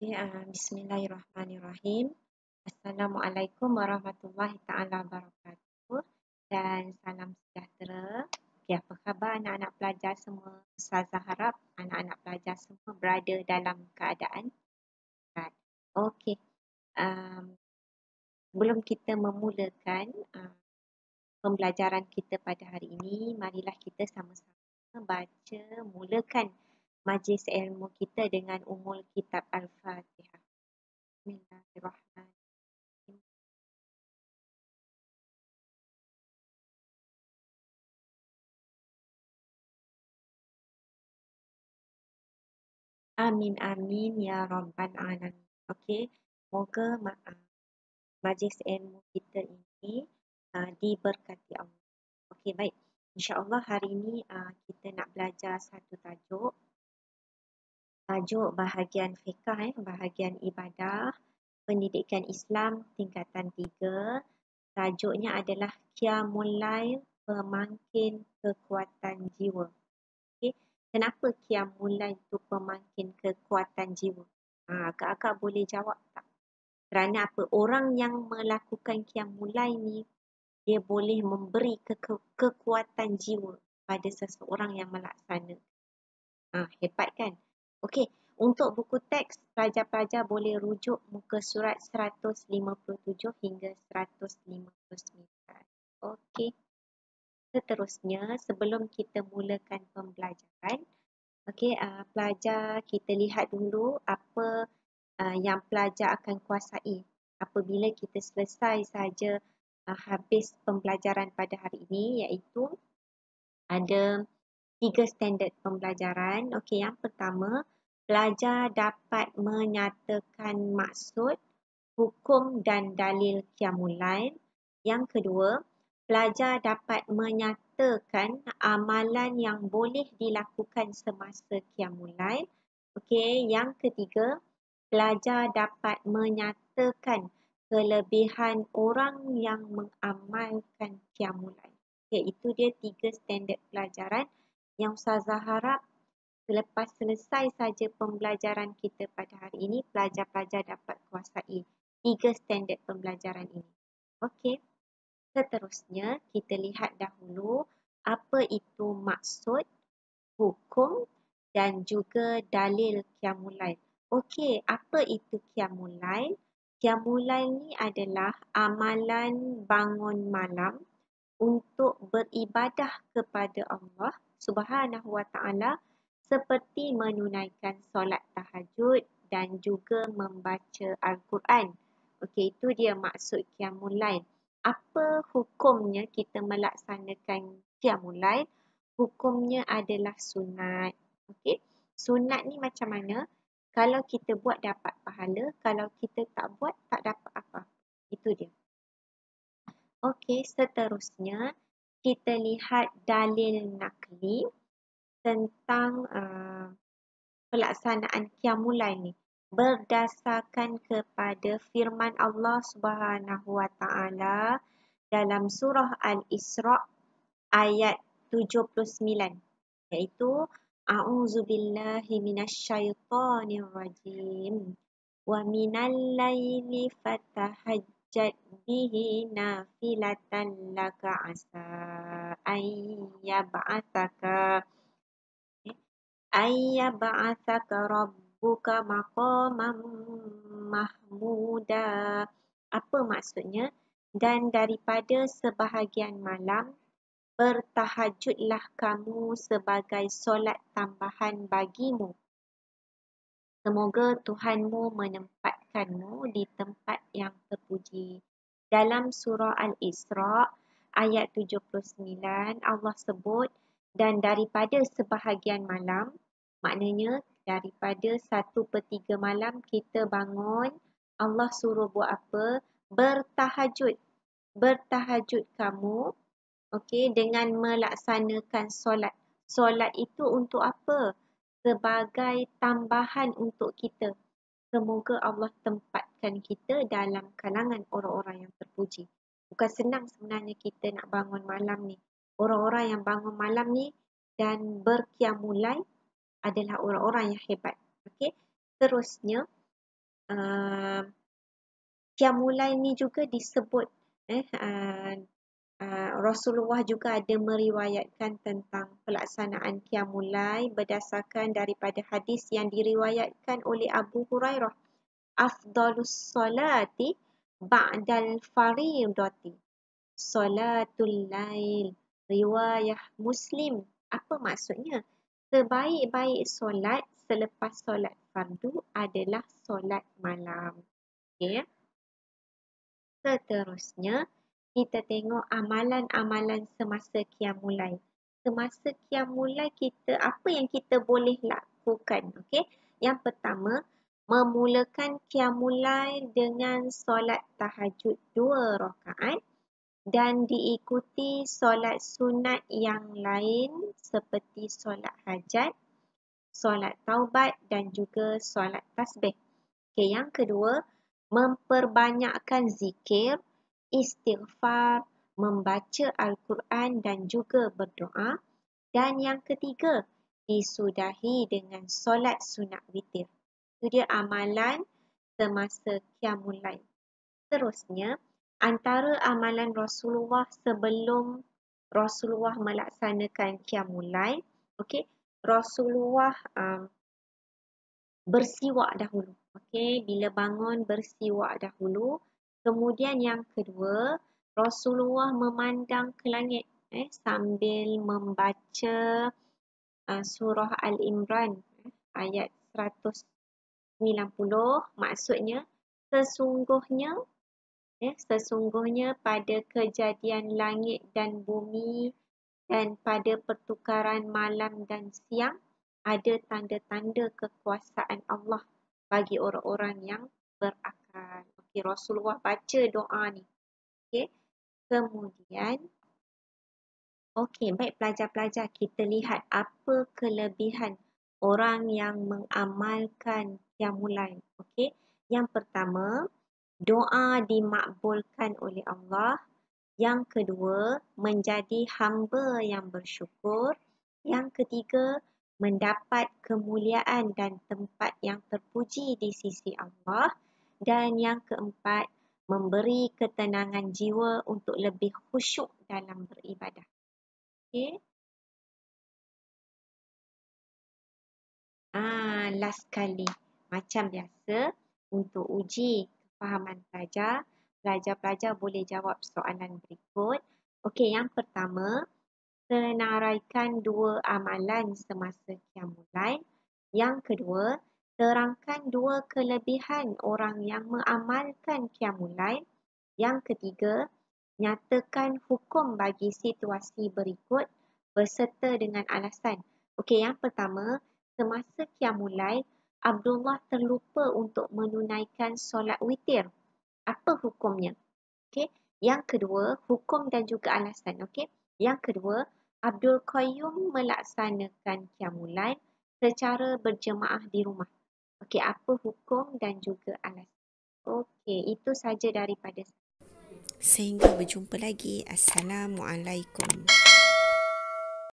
Bismillahirrahmanirrahim. Assalamualaikum warahmatullahi taala wabarakatuh dan salam sejahtera. Okay, apa khabar anak-anak pelajar semua? Ustazah harap anak-anak pelajar semua berada dalam keadaan sihat. Okey. Sebelum kita memulakan pembelajaran kita pada hari ini, marilah kita sama-sama mulakan majlis ilmu kita dengan ummul kitab Al-Fatihah. Bismillahirrahmanirrahim. Amin amin ya rabbal alamin. Okey, semoga majlis ilmu kita ini diberkati Allah. Okey, baik. InsyaAllah hari ini kita nak belajar satu tajuk. Tajuk bahagian fiqh, bahagian ibadah, pendidikan Islam tingkatan 3. Tajuknya adalah Qiyamul Lail, pemangkin kekuatan jiwa. Okay. Kenapa Qiyamul Lail itu pemangkin kekuatan jiwa? Akak-akak boleh jawab tak? Kerana apa? Orang yang melakukan Qiyamul Lail ni, dia boleh memberi kekuatan jiwa pada seseorang yang melaksanakan. Hebat kan? Okey, untuk buku teks, pelajar-pelajar boleh rujuk muka surat 157 hingga 159. Okey. Seterusnya, sebelum kita mulakan pembelajaran, pelajar kita lihat dulu apa yang pelajar akan kuasai apabila kita selesai saja habis pembelajaran pada hari ini, iaitu ada 3 standard pembelajaran. Okey, yang pertama, pelajar dapat menyatakan maksud, hukum dan dalil Qiyamul Lail. Yang kedua, pelajar dapat menyatakan amalan yang boleh dilakukan semasa Qiyamul Lail. Okey, yang ketiga, pelajar dapat menyatakan kelebihan orang yang mengamalkan Qiyamul Lail. Okey, itu dia 3 standard pelajaran yang Ustazah harap selepas selesai saja pembelajaran kita pada hari ini, pelajar-pelajar dapat kuasai 3 standard pembelajaran ini. Okey. Seterusnya, kita lihat dahulu apa itu maksud, hukum dan juga dalil Qiyamul Lail. Okey, apa itu Qiyamul Lail? Qiyamul Lail ni adalah amalan bangun malam untuk beribadah kepada Allah Subhanahu Wa Taala seperti menunaikan solat tahajud dan juga membaca Al-Quran. Okey, itu dia maksud Qiyamul Lail. Apa hukumnya kita melaksanakan Qiyamul Lail? Hukumnya adalah sunat. Okey, sunat ni macam mana? Kalau kita buat dapat pahala, kalau kita tak buat tak dapat apa. Itu dia. Okey, seterusnya kita lihat dalil nakli tentang pelaksanaan Qiyamul Lail ni berdasarkan kepada firman Allah Subhanahu Wa Taala dalam surah Al-Isra ayat 79, iaitu A'udzubillahi minasyaitonirrajim wa minal laili fatahajjat bihi nafilatan laka asa ayyab'atsaka rabbuka maqaman mahmuda. Apa maksudnya? Dan daripada sebahagian malam, bertahajudlah kamu sebagai solat tambahan bagimu. Semoga Tuhanmu menempatkanmu di tempat yang terpuji. Dalam surah Al-Isra ayat 79, Allah sebut, dan daripada sebahagian malam, maknanya daripada 1/3 malam kita bangun, Allah suruh buat apa? Bertahajud. Bertahajud kamu, okey, dengan melaksanakan solat. Solat itu untuk apa? Sebagai tambahan untuk kita. Semoga Allah tempatkan kita dalam kalangan orang-orang yang terpuji. Bukan senang sebenarnya kita nak bangun malam ni. Orang-orang yang bangun malam ni dan berqiyamul lail adalah orang-orang yang hebat. Okey. Terusnya, Qiyamul ni juga disebut Rasulullah juga ada meriwayatkan tentang pelaksanaan Qiyamul berdasarkan daripada hadis yang diriwayatkan oleh Abu Hurairah. Afdalus salati ba'dal fariidati salatul lail, riwayah Muslim. Apa maksudnya? Sebaik-baik solat selepas solat fardu adalah solat malam. Okey. Seterusnya, kita tengok amalan-amalan semasa Qiyamul Lail. Semasa Qiyamul Lail kita, apa yang kita boleh lakukan? Okey. Yang pertama, memulakan Qiyamul Lail dengan solat tahajud 2 rakaat dan diikuti solat sunat yang lain seperti solat hajat, solat taubat dan juga solat tasbih. Okay, yang kedua, memperbanyakkan zikir, istighfar, membaca Al-Quran dan juga berdoa. Dan yang ketiga, disudahi dengan solat sunat witir. Itu dia amalan semasa Qiyamul Lail. Terusnya, antara amalan Rasulullah sebelum Rasulullah melaksanakan Qiyamul Lail, okey, Rasulullah bersiwak dahulu. Okey, bila bangun bersiwak dahulu. Kemudian yang kedua, Rasulullah memandang ke langit sambil membaca surah Al-Imran ayat 190. Maksudnya, sesungguhnya pada kejadian langit dan bumi dan pada pertukaran malam dan siang ada tanda-tanda kekuasaan Allah bagi orang-orang yang berakal. Okey, Rasulullah baca doa ni. Okey. Kemudian, okey, baik pelajar-pelajar, kita lihat apa kelebihan orang yang mengamalkan Qiyamul Lail. Okey. Yang pertama, doa dimakbulkan oleh Allah. Yang kedua, menjadi hamba yang bersyukur. Yang ketiga, mendapat kemuliaan dan tempat yang terpuji di sisi Allah. Dan yang keempat, memberi ketenangan jiwa untuk lebih khusyuk dalam beribadah. Okey. Last kali. Macam biasa, untuk uji kefahaman pelajar, pelajar-pelajar boleh jawab soalan berikut. Okey, yang pertama, senaraikan 2 amalan semasa Qiyamul Lail. Yang kedua, terangkan 2 kelebihan orang yang mengamalkan Qiyamul Lail. Yang ketiga, nyatakan hukum bagi situasi berikut berserta dengan alasan. Okey, yang pertama, semasa Qiyamul Lail, Abdullah terlupa untuk menunaikan solat witir. Apa hukumnya? Okey. Yang kedua, hukum dan juga alasan. Okey. Yang kedua, Abdul Qayyum melaksanakan Qiyamul Lail secara berjemaah di rumah. Okey, apa hukum dan juga alasan? Okey, itu saja daripada saya. Sehingga berjumpa lagi. Assalamualaikum.